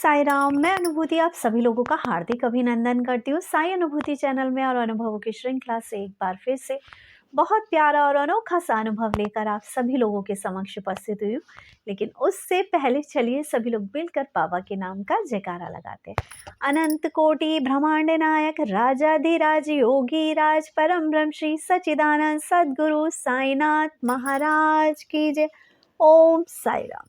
साई राम। मैं अनुभूति आप सभी लोगों का हार्दिक अभिनंदन करती हूँ साई अनुभूति चैनल में और अनुभवों की श्रृंखला से एक बार फिर से बहुत प्यारा और अनोखा सा अनुभव लेकर आप सभी लोगों के समक्ष उपस्थित हुई हूँ। लेकिन उससे पहले चलिए सभी लोग मिलकर बाबा के नाम का जयकारा लगाते हैं। अनंत कोटि ब्रह्मांड नायक राजाधिराज योगी राज परम ब्रह्म श्री सच्चिदानंद सद्गुरु साईनाथ महाराज की जय। ओम साई राम।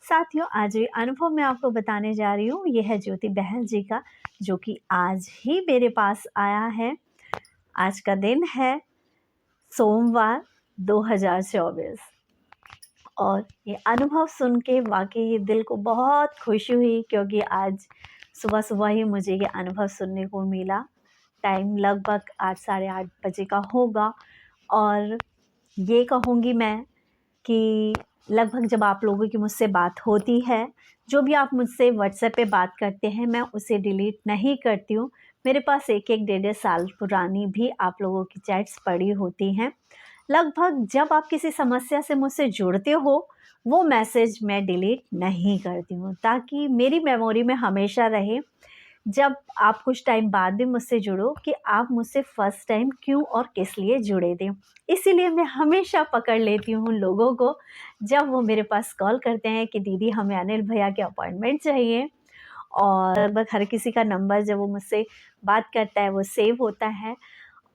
साथियों, आज ये अनुभव मैं आपको बताने जा रही हूँ, यह है ज्योति बहल जी का, जो कि आज ही मेरे पास आया है। आज का दिन है सोमवार 2024 और ये अनुभव सुन के वाकई दिल को बहुत खुशी हुई, क्योंकि आज सुबह सुबह ही मुझे ये अनुभव सुनने को मिला। टाइम लगभग 8 साढ़े 8 बजे का होगा और ये कहूँगी मैं कि लगभग जब आप लोगों की मुझसे बात होती है, जो भी आप मुझसे व्हाट्सएप पे बात करते हैं, मैं उसे डिलीट नहीं करती हूँ। मेरे पास एक डेढ़ साल पुरानी भी आप लोगों की चैट्स पड़ी होती हैं। लगभग जब आप किसी समस्या से मुझसे जुड़ते हो, वो मैसेज मैं डिलीट नहीं करती हूँ, ताकि मेरी मेमोरी में हमेशा रहे, जब आप कुछ टाइम बाद भी मुझसे जुड़ो, कि आप मुझसे फ़र्स्ट टाइम क्यों और किस लिए जुड़े थे। इसीलिए मैं हमेशा पकड़ लेती हूँ लोगों को, जब वो मेरे पास कॉल करते हैं कि दीदी हमें अनिल भैया के अपॉइंटमेंट चाहिए, और लगभग हर किसी का नंबर जब वो मुझसे बात करता है वो सेव होता है।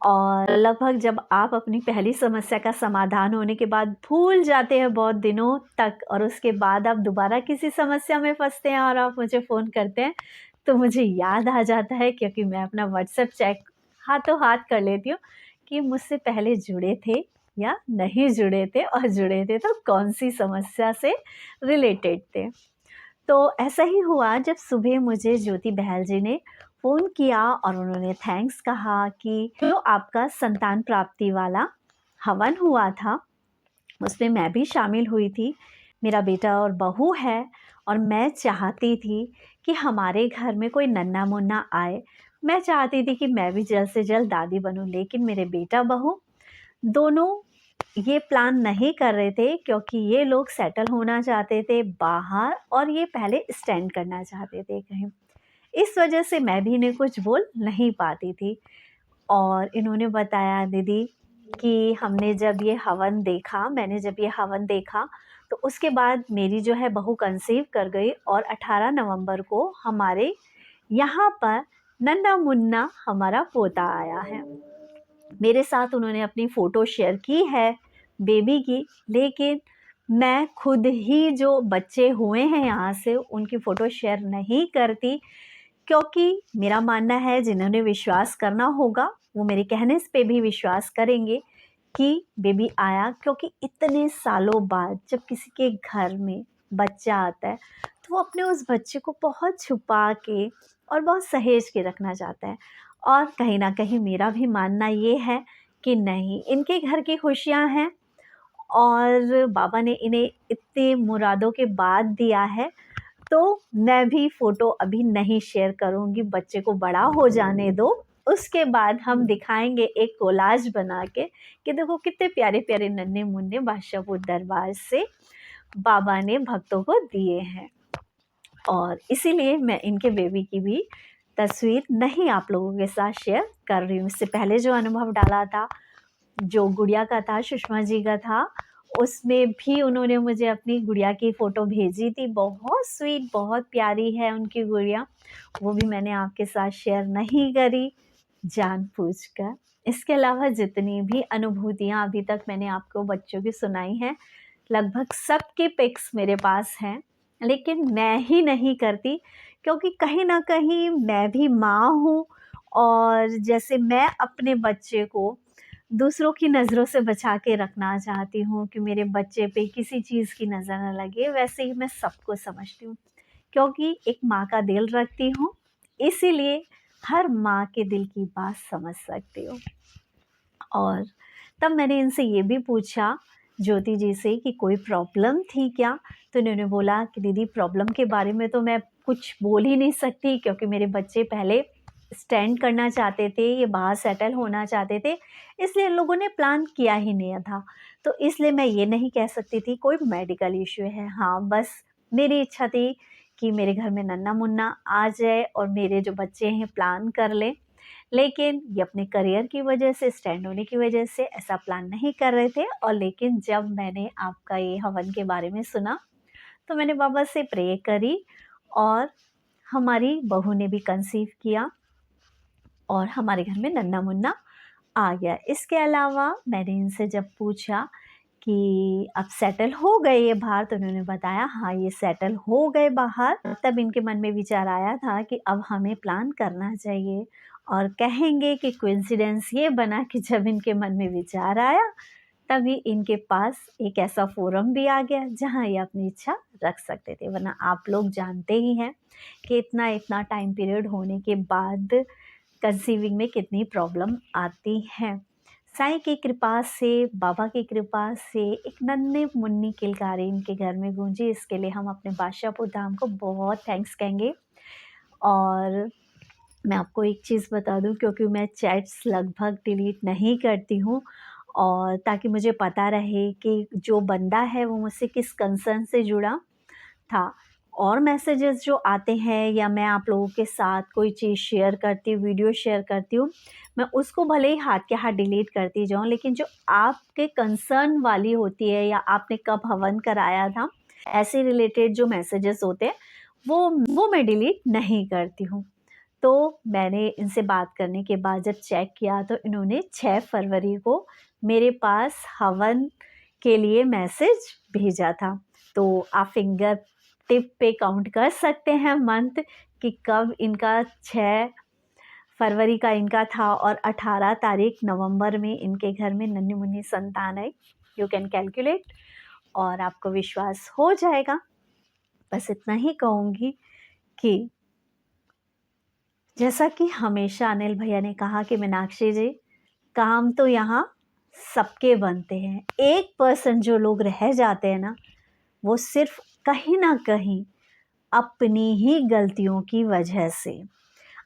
और लगभग जब आप अपनी पहली समस्या का समाधान होने के बाद भूल जाते हैं बहुत दिनों तक, और उसके बाद आप दोबारा किसी समस्या में फंसते हैं और आप मुझे फ़ोन करते हैं, तो मुझे याद आ जाता है, क्योंकि मैं अपना व्हाट्सएप चेक हाथों हाथ कर लेती हूँ कि मुझसे पहले जुड़े थे या नहीं जुड़े थे, और जुड़े थे तो कौन सी समस्या से रिलेटेड थे। तो ऐसा ही हुआ जब सुबह मुझे ज्योति बहल जी ने फ़ोन किया और उन्होंने थैंक्स कहा कि जो आपका संतान प्राप्ति वाला हवन हुआ था, उसमें मैं भी शामिल हुई थी। मेरा बेटा और बहू है और मैं चाहती थी कि हमारे घर में कोई नन्हा मुन्ना आए। मैं चाहती थी कि मैं भी जल्द से जल्द दादी बनूं, लेकिन मेरे बेटा बहू दोनों ये प्लान नहीं कर रहे थे, क्योंकि ये लोग सेटल होना चाहते थे बाहर और ये पहले स्टैंड करना चाहते थे कहीं। इस वजह से मैं भी इन्हें कुछ बोल नहीं पाती थी। और इन्होंने बताया दीदी कि हमने जब ये हवन देखा, मैंने जब ये हवन देखा, तो उसके बाद मेरी जो है बहू कंसीव कर गई, और 18 नवंबर को हमारे यहाँ पर नन्हा मुन्ना हमारा पोता आया है। मेरे साथ उन्होंने अपनी फ़ोटो शेयर की है बेबी की, लेकिन मैं खुद ही जो बच्चे हुए हैं यहाँ से उनकी फ़ोटो शेयर नहीं करती, क्योंकि मेरा मानना है जिन्होंने विश्वास करना होगा वो मेरे कहने पे भी विश्वास करेंगे कि बेबी आया। क्योंकि इतने सालों बाद जब किसी के घर में बच्चा आता है, तो वो अपने उस बच्चे को बहुत छुपा के और बहुत सहेज के रखना चाहता है। और कहीं ना कहीं मेरा भी मानना ये है कि नहीं, इनके घर की खुशियाँ हैं और बाबा ने इन्हें इतने मुरादों के बाद दिया है, तो मैं भी फ़ोटो अभी नहीं शेयर करूँगी। बच्चे को बड़ा हो जाने दो, उसके बाद हम दिखाएंगे एक कोलाज बना के कि देखो कितने प्यारे प्यारे नन्हे मुन्ने बादशाहपुर दरबार से बाबा ने भक्तों को दिए हैं। और इसीलिए मैं इनके बेबी की भी तस्वीर नहीं आप लोगों के साथ शेयर कर रही हूँ। इससे पहले जो अनुभव डाला था, जो गुड़िया का था, सुषमा जी का था, उसमें भी उन्होंने मुझे अपनी गुड़िया की फ़ोटो भेजी थी। बहुत स्वीट, बहुत प्यारी है उनकी गुड़िया। वो भी मैंने आपके साथ शेयर नहीं करी जानबूझकर। इसके अलावा जितनी भी अनुभूतियाँ अभी तक मैंने आपको बच्चों की सुनाई हैं, लगभग सबके पिक्स मेरे पास हैं, लेकिन मैं ही नहीं करती, क्योंकि कहीं ना कहीं मैं भी माँ हूँ, और जैसे मैं अपने बच्चे को दूसरों की नज़रों से बचा के रखना चाहती हूँ कि मेरे बच्चे पे किसी चीज़ की नज़र न लगे, वैसे ही मैं सबको समझती हूँ, क्योंकि एक माँ का दिल रखती हूँ, इसीलिए हर माँ के दिल की बात समझ सकती हूँ। और तब मैंने इनसे ये भी पूछा ज्योति जी से कि कोई प्रॉब्लम थी क्या, तो इन्होंने बोला कि दीदी प्रॉब्लम के बारे में तो मैं कुछ बोल ही नहीं सकती, क्योंकि मेरे बच्चे पहले स्टैंड करना चाहते थे, ये बाहर सेटल होना चाहते थे, इसलिए इन लोगों ने प्लान किया ही नहीं था। तो इसलिए मैं ये नहीं कह सकती थी कोई मेडिकल इश्यू है। हाँ, बस मेरी इच्छा थी कि मेरे घर में नन्ना मुन्ना आ जाए और मेरे जो बच्चे हैं प्लान कर लें, लेकिन ये अपने करियर की वजह से, स्टैंड होने की वजह से ऐसा प्लान नहीं कर रहे थे। और लेकिन जब मैंने आपका ये हवन के बारे में सुना तो मैंने बाबा से प्रे करी और हमारी बहू ने भी कंसीव किया और हमारे घर में नन्ना मुन्ना आ गया। इसके अलावा मैंने इनसे जब पूछा कि अब सेटल हो गए ये बाहर, तो उन्होंने बताया हाँ ये सेटल हो गए बाहर। तब इनके मन में विचार आया था कि अब हमें प्लान करना चाहिए, और कहेंगे कि कोइंसिडेंस ये बना कि जब इनके मन में विचार आया तभी इनके पास एक ऐसा फोरम भी आ गया जहाँ ये अपनी इच्छा रख सकते थे। वरना आप लोग जानते ही हैं कि इतना इतना टाइम पीरियड होने के बाद कंसीविंग में कितनी प्रॉब्लम आती है। साईं की कृपा से, बाबा की कृपा से एक नन्हे मुन्नी किलकारी इनके घर में गूंजी। इसके लिए हम अपने बादशाहपुर धाम को बहुत थैंक्स कहेंगे। और मैं आपको एक चीज़ बता दूं, क्योंकि मैं चैट्स लगभग डिलीट नहीं करती हूँ, और ताकि मुझे पता रहे कि जो बंदा है वो मुझसे किस कंसर्न से जुड़ा था। और मैसेजेस जो आते हैं या मैं आप लोगों के साथ कोई चीज़ शेयर करती हूँ, वीडियो शेयर करती हूँ, मैं उसको भले ही हाथ के हाथ डिलीट करती जाऊँ, लेकिन जो आपके कंसर्न वाली होती है या आपने कब हवन कराया था, ऐसे रिलेटेड जो मैसेजेस होते हैं वो मैं डिलीट नहीं करती हूँ। तो मैंने इनसे बात करने के बाद जब चेक किया तो इन्होंने 6 फरवरी को मेरे पास हवन के लिए मैसेज भेजा था। तो आप फिंगर टिप पे काउंट कर सकते हैं मंथ कि कब इनका 6 फरवरी का इनका था और 18 तारीख नवंबर में इनके घर में नन्ही मुन्नी संतान आई। यू कैन कैलकुलेट और आपको विश्वास हो जाएगा। बस इतना ही कहूँगी कि जैसा कि हमेशा अनिल भैया ने कहा कि मीनाक्षी जी, काम तो यहाँ सबके बनते हैं, 1% जो लोग रह जाते हैं ना, वो सिर्फ कहीं ना कहीं अपनी ही गलतियों की वजह से,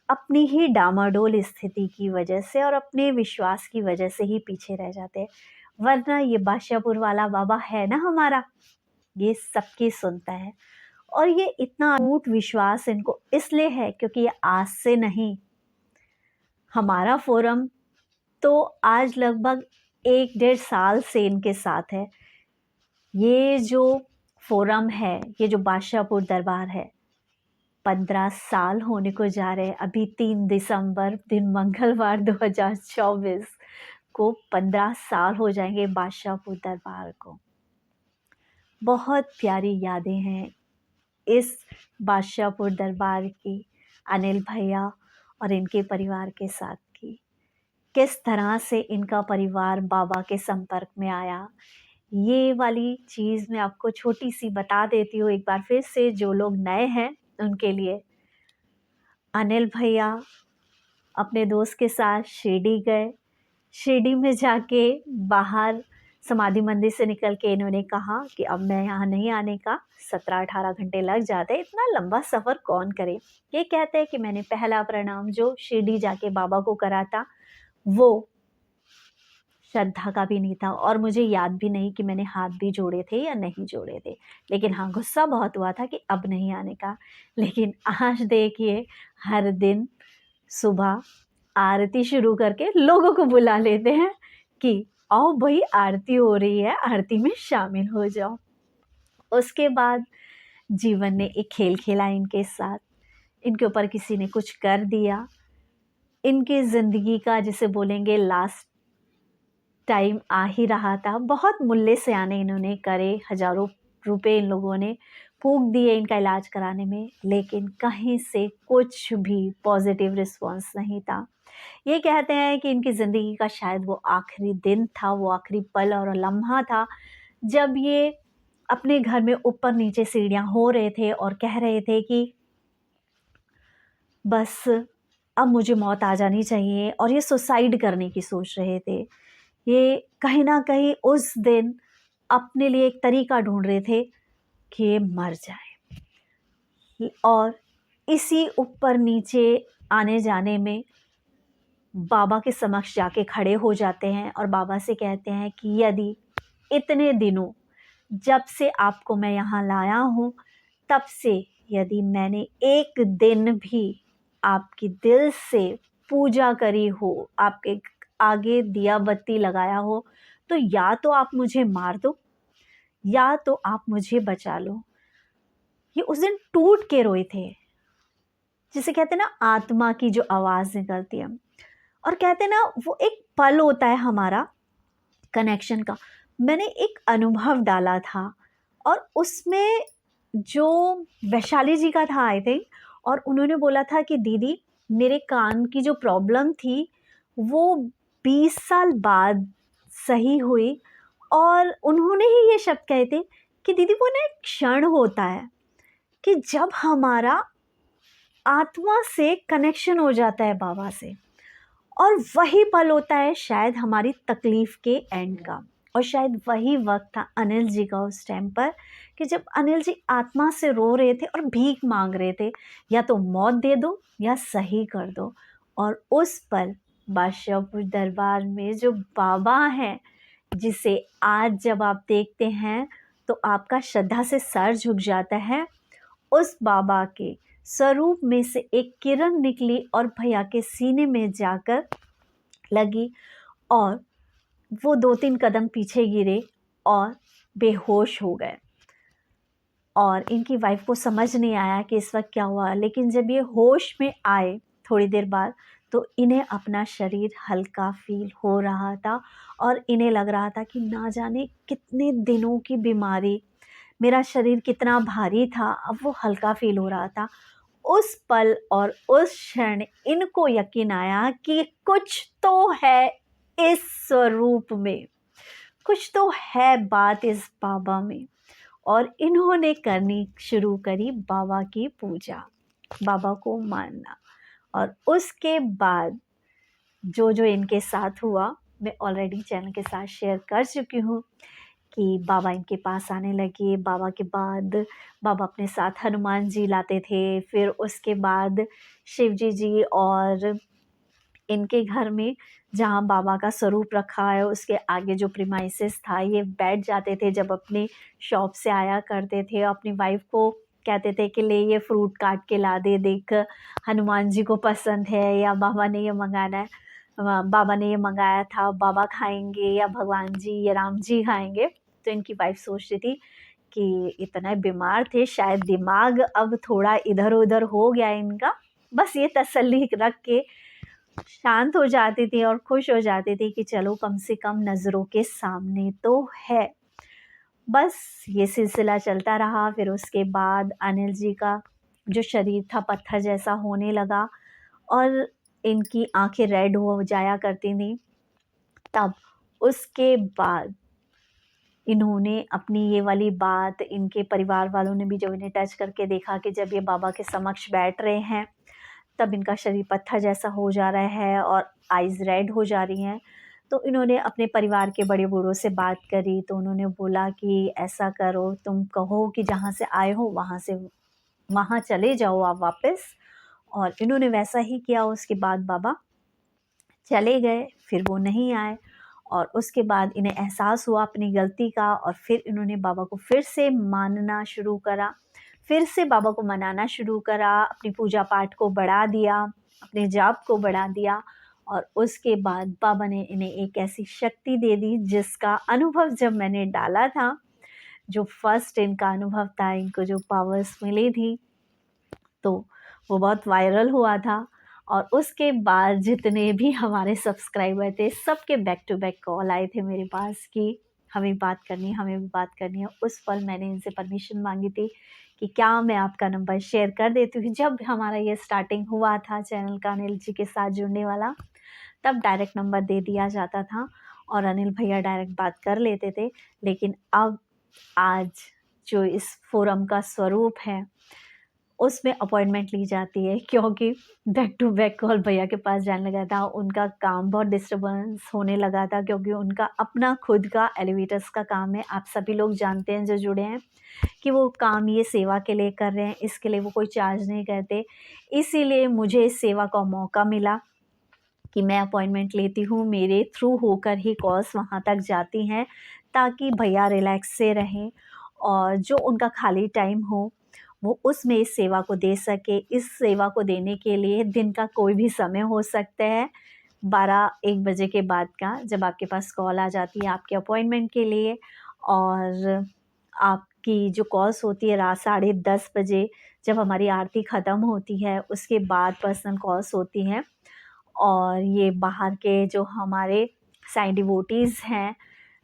अपनी ही डामाडोल स्थिति की वजह से और अपने विश्वास की वजह से ही पीछे रह जाते हैं। वरना ये बादशाहपुर वाला बाबा है ना हमारा, ये सबकी सुनता है। और ये इतना अटूट विश्वास इनको इसलिए है क्योंकि ये आज से नहीं, हमारा फोरम तो आज लगभग 1-1.5 साल से इनके साथ है। ये जो फोरम है, ये जो बादशाहपुर दरबार है, 15 साल होने को जा रहे हैं। अभी 3 दिसंबर दिन मंगलवार 2024 को 15 साल हो जाएंगे बादशाहपुर दरबार को। बहुत प्यारी यादें हैं इस बादशाहपुर दरबार की, अनिल भैया और इनके परिवार के साथ की। किस तरह से इनका परिवार बाबा के संपर्क में आया, ये वाली चीज़ मैं आपको छोटी सी बता देती हूँ एक बार फिर से, जो लोग नए हैं उनके लिए। अनिल भैया अपने दोस्त के साथ शिरडी गए। शिरडी में जाके बाहर समाधि मंदिर से निकल के इन्होंने कहा कि अब मैं यहाँ नहीं आने का, 17-18 घंटे लग जाते, इतना लंबा सफ़र कौन करे। ये कहते हैं कि मैंने पहला प्रणाम जो शिरडी जाके बाबा को करा था वो श्रद्धा का भी नहीं था, और मुझे याद भी नहीं कि मैंने हाथ भी जोड़े थे या नहीं जोड़े थे। लेकिन हाँ, गुस्सा बहुत हुआ था कि अब नहीं आने का। लेकिन आज देखिए, हर दिन सुबह आरती शुरू करके लोगों को बुला लेते हैं कि आओ भाई आरती हो रही है, आरती में शामिल हो जाओ। उसके बाद जीवन ने एक खेल खेला इनके साथ, इनके ऊपर किसी ने कुछ कर दिया। इनकी ज़िंदगी का जिसे बोलेंगे लास्ट टाइम आ ही रहा था। बहुत मुल्ले से आने इन्होंने करे, हज़ारों रुपए इन लोगों ने फूंक दिए इनका इलाज कराने में, लेकिन कहीं से कुछ भी पॉजिटिव रिस्पॉन्स नहीं था। ये कहते हैं कि इनकी ज़िंदगी का शायद वो आखिरी दिन था, वो आखिरी पल और लम्हा था जब ये अपने घर में ऊपर नीचे सीढ़ियाँ हो रहे थे और कह रहे थे कि बस अब मुझे मौत आ जानी चाहिए, और ये सुसाइड करने की सोच रहे थे। ये कहीं ना कहीं उस दिन अपने लिए एक तरीका ढूंढ रहे थे कि ये मर जाए, और इसी ऊपर नीचे आने जाने में बाबा के समक्ष जाके खड़े हो जाते हैं और बाबा से कहते हैं कि यदि इतने दिनों, जब से आपको मैं यहाँ लाया हूँ तब से यदि मैंने एक दिन भी आपकी दिल से पूजा करी हो, आपके आगे दिया बत्ती लगाया हो, तो या तो आप मुझे मार दो या तो आप मुझे बचा लो। ये उस दिन टूट के रोए थे, जिसे कहते हैं ना आत्मा की जो आवाज़ निकलती है। और कहते हैं ना वो एक पल होता है हमारा कनेक्शन का। मैंने एक अनुभव डाला था और उसमें जो वैशाली जी का था आई थिंक, और उन्होंने बोला था कि दीदी मेरे कान की जो प्रॉब्लम थी वो 20 साल बाद सही हुई। और उन्होंने ही ये शब्द कहे थे कि दीदी वो ना एक क्षण होता है कि जब हमारा आत्मा से कनेक्शन हो जाता है बाबा से, और वही पल होता है शायद हमारी तकलीफ़ के एंड का। और शायद वही वक्त था अनिल जी का उस टाइम पर, कि जब अनिल जी आत्मा से रो रहे थे और भीख मांग रहे थे, या तो मौत दे दो या सही कर दो। और उस पल बादशाहपुर दरबार में जो बाबा हैं, जिसे आज जब आप देखते हैं तो आपका श्रद्धा से सर झुक जाता है, उस बाबा के स्वरूप में से एक किरण निकली और भैया के सीने में जाकर लगी, और वो 2-3 कदम पीछे गिरे और बेहोश हो गए। और इनकी वाइफ को समझ नहीं आया कि इस वक्त क्या हुआ, लेकिन जब ये होश में आए थोड़ी देर बाद, तो इन्हें अपना शरीर हल्का फील हो रहा था और इन्हें लग रहा था कि ना जाने कितने दिनों की बीमारी, मेरा शरीर कितना भारी था, अब वो हल्का फील हो रहा था। उस पल और उस क्षण इनको यकीन आया कि कुछ तो है इस स्वरूप में, कुछ तो है बात इस बाबा में। और इन्होंने करनी शुरू करी बाबा की पूजा, बाबा को मानना। और उसके बाद जो जो इनके साथ हुआ मैं ऑलरेडी चैनल के साथ शेयर कर चुकी हूँ, कि बाबा इनके पास आने लगे। बाबा के बाद बाबा अपने साथ हनुमान जी लाते थे, फिर उसके बाद शिव जी और इनके घर में जहाँ बाबा का स्वरूप रखा है उसके आगे जो प्रीमाइसेस था, ये बैठ जाते थे जब अपने शॉप से आया करते थे। अपनी वाइफ को कहते थे कि ले ये फ्रूट काट के ला दे, देख हनुमान जी को पसंद है या बाबा ने ये मंगाना है, बाबा ने ये मंगाया था, बाबा खाएंगे या भगवान जी या राम जी खाएंगे। तो इनकी वाइफ सोचती थी कि इतना बीमार थे, शायद दिमाग अब थोड़ा इधर उधर हो गया इनका, बस ये तसल्ली रख के शांत हो जाती थी और खुश हो जाती थी कि चलो कम से कम नज़रों के सामने तो है। बस ये सिलसिला चलता रहा। फिर उसके बाद अनिल जी का जो शरीर था पत्थर जैसा होने लगा और इनकी आंखें रेड हो जाया करती थी। तब उसके बाद इन्होंने अपनी ये वाली बात, इनके परिवार वालों ने भी जब इन्हें टच करके देखा कि जब ये बाबा के समक्ष बैठ रहे हैं तब इनका शरीर पत्थर जैसा हो जा रहा है और आइज़ रेड हो जा रही हैं, तो इन्होंने अपने परिवार के बड़े बूढ़ों से बात करी। तो उन्होंने बोला कि ऐसा करो, तुम कहो कि जहाँ से आए हो वहाँ से वहाँ चले जाओ आप वापस। और इन्होंने वैसा ही किया। उसके बाद बाबा चले गए, फिर वो नहीं आए और उसके बाद इन्हें एहसास हुआ अपनी गलती का और फिर इन्होंने बाबा को फिर से मानना शुरू करा, फिर से बाबा को मनाना शुरू करा, अपनी पूजा पाठ को बढ़ा दिया, अपने जाप को बढ़ा दिया। और उसके बाद बाबा ने इन्हें एक ऐसी शक्ति दे दी जिसका अनुभव जब मैंने डाला था, जो फर्स्ट इनका अनुभव था, इनको जो पावर्स मिली थी, तो वो बहुत वायरल हुआ था। और उसके बाद जितने भी हमारे सब्सक्राइबर थे सबके बैक टू बैक कॉल आए थे मेरे पास कि हमें बात करनी है, हमें भी बात करनी है। उस पल मैंने इनसे परमिशन मांगी थी कि क्या मैं आपका नंबर शेयर कर देती हूँ। जब हमारा ये स्टार्टिंग हुआ था चैनल का अनिल जी के साथ जुड़ने वाला, तब डायरेक्ट नंबर दे दिया जाता था और अनिल भैया डायरेक्ट बात कर लेते थे। लेकिन अब आज जो इस फोरम का स्वरूप है उसमें अपॉइंटमेंट ली जाती है, क्योंकि बैक टू बैक कॉल भैया के पास जाने लगा था। उनका काम बहुत डिस्टर्बेंस होने लगा था क्योंकि उनका अपना खुद का एलिवेटर्स का काम है। आप सभी लोग जानते हैं जो जुड़े हैं कि वो काम ये सेवा के लिए कर रहे हैं, इसके लिए वो कोई चार्ज नहीं करते। इसीलिए मुझे इस सेवा का मौका मिला कि मैं अपॉइंटमेंट लेती हूँ, मेरे थ्रू होकर ही कॉल्स वहाँ तक जाती हैं ताकि भैया रिलैक्स से रहें और जो उनका खाली टाइम हो वो उसमें इस सेवा को दे सके। इस सेवा को देने के लिए दिन का कोई भी समय हो सकता है, 12-1 बजे के बाद का, जब आपके पास कॉल आ जाती है आपके अपॉइंटमेंट के लिए। और आपकी जो कॉल्स होती है रात 10:30 बजे, जब हमारी आरती ख़त्म होती है, उसके बाद पर्सनल कॉल्स होती हैं। और ये बाहर के जो हमारे साईं डिवोटीज़ हैं,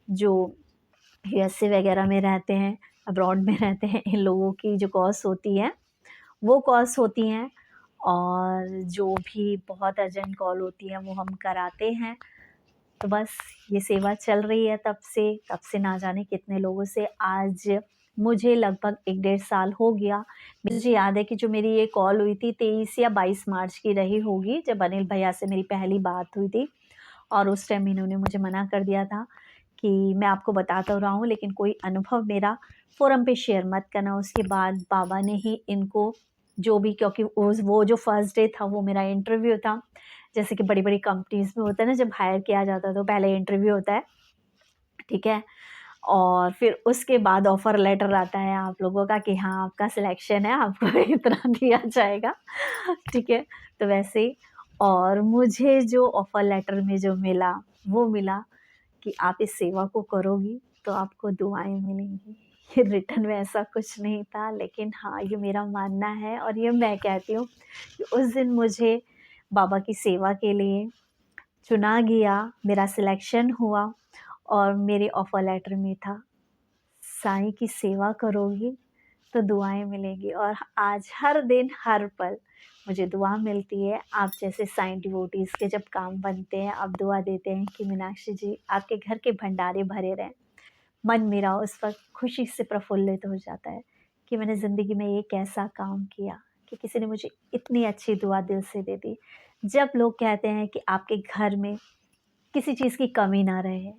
जो यूएसए वगैरह में रहते हैं, अब्रॉड में रहते हैं, इन लोगों की जो कॉल्स होती हैं, वो कॉल्स होती हैं। और जो भी बहुत अर्जेंट कॉल होती है वो हम कराते हैं। तो बस ये सेवा चल रही है तब से ना जाने कितने लोगों से। आज मुझे लगभग 1 डेढ़ साल हो गया। मुझे याद है कि जो मेरी ये कॉल हुई थी 23 या 22 मार्च की रही होगी, जब अनिल भैया से मेरी पहली बात हुई थी। और उस टाइम इन्होंने मुझे मना कर दिया था कि मैं आपको बता तो रहा हूँ, लेकिन कोई अनुभव मेरा फ़ोरम पे शेयर मत करना। उसके बाद बाबा ने ही इनको जो भी, क्योंकि वो जो फर्स्ट डे था वो मेरा इंटरव्यू था। जैसे कि बड़ी-बड़ी कंपनीज़ में होता है ना, जब हायर किया जाता है तो पहले इंटरव्यू होता है, ठीक है? और फिर उसके बाद ऑफ़र लेटर आता है आप लोगों का कि हाँ, आपका सिलेक्शन है, आपको इतना दिया जाएगा, ठीक है? तो वैसे ही। और मुझे जो ऑफ़र लेटर में जो मिला, वो मिला कि आप इस सेवा को करोगी तो आपको दुआएँ मिलेंगी। ये रिटर्न में ऐसा कुछ नहीं था, लेकिन हाँ, ये मेरा मानना है और ये मैं कहती हूँ कि उस दिन मुझे बाबा की सेवा के लिए चुना गया, मेरा सिलेक्शन हुआ। और मेरे ऑफ़र लेटर में था, साईं की सेवा करोगी तो दुआएँ मिलेंगी। और आज हर दिन, हर पल मुझे दुआ मिलती है। आप जैसे साईं डिवोटीज़ के जब काम बनते हैं, आप दुआ देते हैं कि मीनाक्षी जी, आपके घर के भंडारे भरे रहें। मन मेरा उस वक़्त खुशी से प्रफुल्लित हो जाता है कि मैंने ज़िंदगी में एक ऐसा काम किया कि किसी ने मुझे इतनी अच्छी दुआ दिल से दे दी। जब लोग कहते हैं कि आपके घर में किसी चीज़ की कमी ना रहे,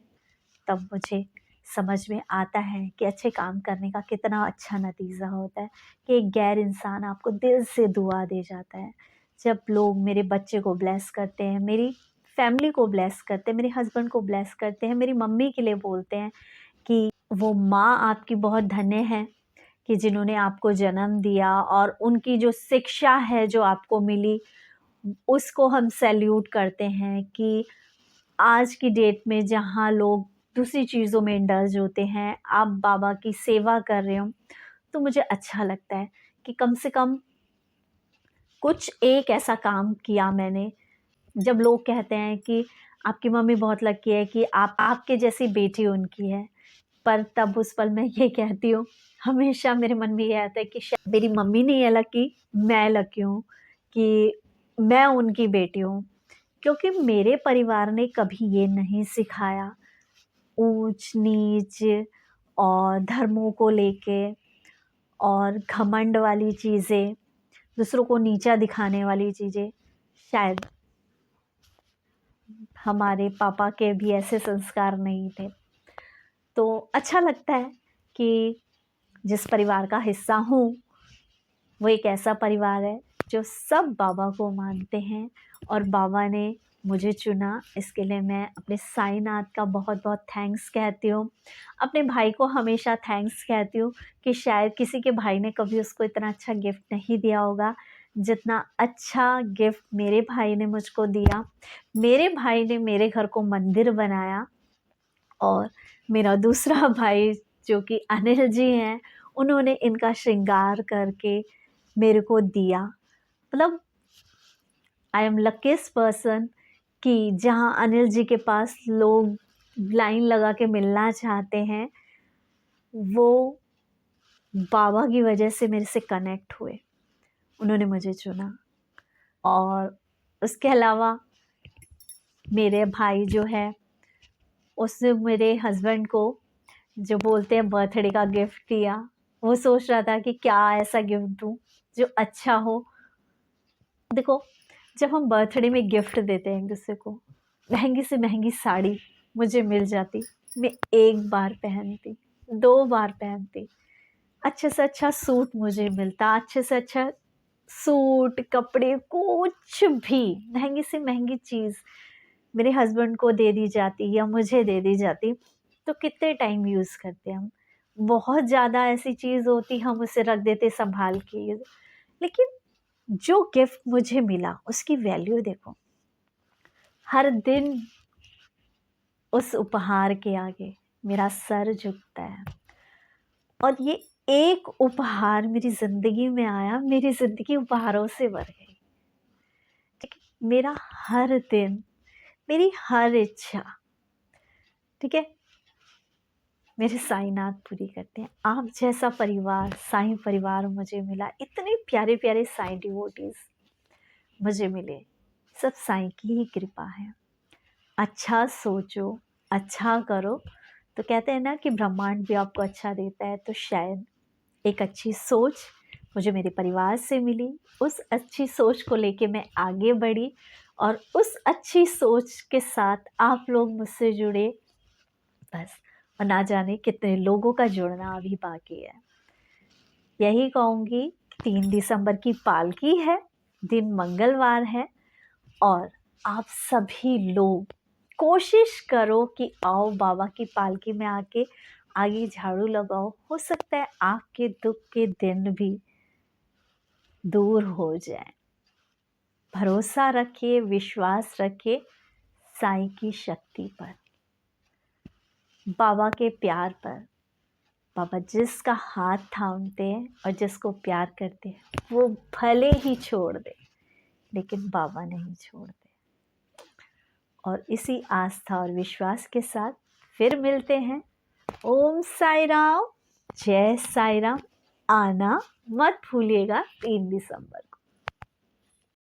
तब मुझे समझ में आता है कि अच्छे काम करने का कितना अच्छा नतीजा होता है, कि एक गैर इंसान आपको दिल से दुआ दे जाता है। जब लोग मेरे बच्चे को ब्लेस करते हैं, मेरी फैमिली को ब्लेस करते हैं, मेरे हस्बैंड को ब्लेस करते हैं, मेरी मम्मी के लिए बोलते हैं कि वो माँ आपकी बहुत धन्य है कि जिन्होंने आपको जन्म दिया, और उनकी जो शिक्षा है जो आपको मिली, उसको हम सैल्यूट करते हैं। कि आज की डेट में जहाँ लोग दूसरी चीज़ों में इंडल्ज होते हैं, आप बाबा की सेवा कर रहे हो, तो मुझे अच्छा लगता है कि कम से कम कुछ एक ऐसा काम किया मैंने। जब लोग कहते हैं कि आपकी मम्मी बहुत लकी है कि आपके जैसी बेटी उनकी है, पर तब उस पल मैं ये कहती हूँ, हमेशा मेरे मन में ये आता है कि शायद मेरी मम्मी नहीं है लकी, मैं लकी हूँ कि मैं उनकी बेटी हूँ। क्योंकि मेरे परिवार ने कभी ये नहीं सिखाया, ऊंच-नीच और धर्मों को लेके और घमंड वाली चीज़ें, दूसरों को नीचा दिखाने वाली चीज़ें। शायद हमारे पापा के भी ऐसे संस्कार नहीं थे। तो अच्छा लगता है कि जिस परिवार का हिस्सा हूँ, वो एक ऐसा परिवार है जो सब बाबा को मानते हैं। और बाबा ने मुझे चुना, इसके लिए मैं अपने साईनाथ का बहुत-बहुत थैंक्स कहती हूँ। अपने भाई को हमेशा थैंक्स कहती हूँ कि शायद किसी के भाई ने कभी उसको इतना अच्छा गिफ्ट नहीं दिया होगा, जितना अच्छा गिफ्ट मेरे भाई ने मुझको दिया। मेरे भाई ने मेरे घर को मंदिर बनाया, और मेरा दूसरा भाई जो कि अनिल जी हैं, उन्होंने इनका श्रृंगार करके मेरे को दिया। मतलब आई एम लकीस्ट पर्सन कि जहाँ अनिल जी के पास लोग लाइन लगा के मिलना चाहते हैं, वो बाबा की वजह से मेरे से कनेक्ट हुए, उन्होंने मुझे चुना। और उसके अलावा मेरे भाई जो है, उसने मेरे हस्बैंड को जो बोलते हैं बर्थडे का गिफ्ट दिया। वो सोच रहा था कि क्या ऐसा गिफ्ट दूँ जो अच्छा हो। देखो, जब हम बर्थडे में गिफ्ट देते हैं एक-दूसरे को, महँगी से महँगी साड़ी मुझे मिल जाती, मैं 1 बार पहनती, 2 बार पहनती। अच्छे से अच्छा सूट मुझे मिलता, अच्छे से अच्छा सूट, कपड़े, कुछ भी महँगी से महँगी चीज़ मेरे हस्बैंड को दे दी जाती या मुझे दे दी जाती, तो कितने टाइम यूज़ करते हम। बहुत ज़्यादा ऐसी चीज़ होती हम उसे रख देते संभाल के, लेकिन जो गिफ्ट मुझे मिला उसकी वैल्यू देखो। हर दिन उस उपहार के आगे मेरा सर झुकता है, और ये एक उपहार मेरी ज़िंदगी में आया, मेरी ज़िंदगी उपहारों से भर गई। ठीक है, मेरा हर दिन, मेरी हर इच्छा, ठीक है, मेरे साईनाथ पूरी करते हैं। आप जैसा परिवार, साईं परिवार मुझे मिला, इतने प्यारे प्यारे साईं डिवोटीज मुझे मिले, सब साईं की ही कृपा है। अच्छा सोचो, अच्छा करो, तो कहते हैं ना कि ब्रह्मांड भी आपको अच्छा देता है, तो शायद एक अच्छी सोच मुझे मेरे परिवार से मिली। उस अच्छी सोच को लेके मैं आगे बढ़ी, और उस अच्छी सोच के साथ आप लोग मुझसे जुड़े, बस। और ना जाने कितने लोगों का जुड़ना अभी बाकी है। यही कहूँगी, 3 दिसंबर की पालकी है, दिन मंगलवार है, और आप सभी लोग कोशिश करो कि आओ बाबा की पालकी में आके आगे झाड़ू लगाओ। हो सकता है आपके दुख के दिन भी दूर हो जाए। भरोसा रखिए, विश्वास रखिए साईं की शक्ति पर, बाबा के प्यार पर। बाबा जिसका हाथ थामते हैं और जिसको प्यार करते हैं, वो भले ही छोड़ दे, लेकिन बाबा नहीं छोड़ते। और इसी आस्था और विश्वास के साथ फिर मिलते हैं। ओम साई राम, जय साई राम। आना मत भूलिएगा 3 दिसंबर।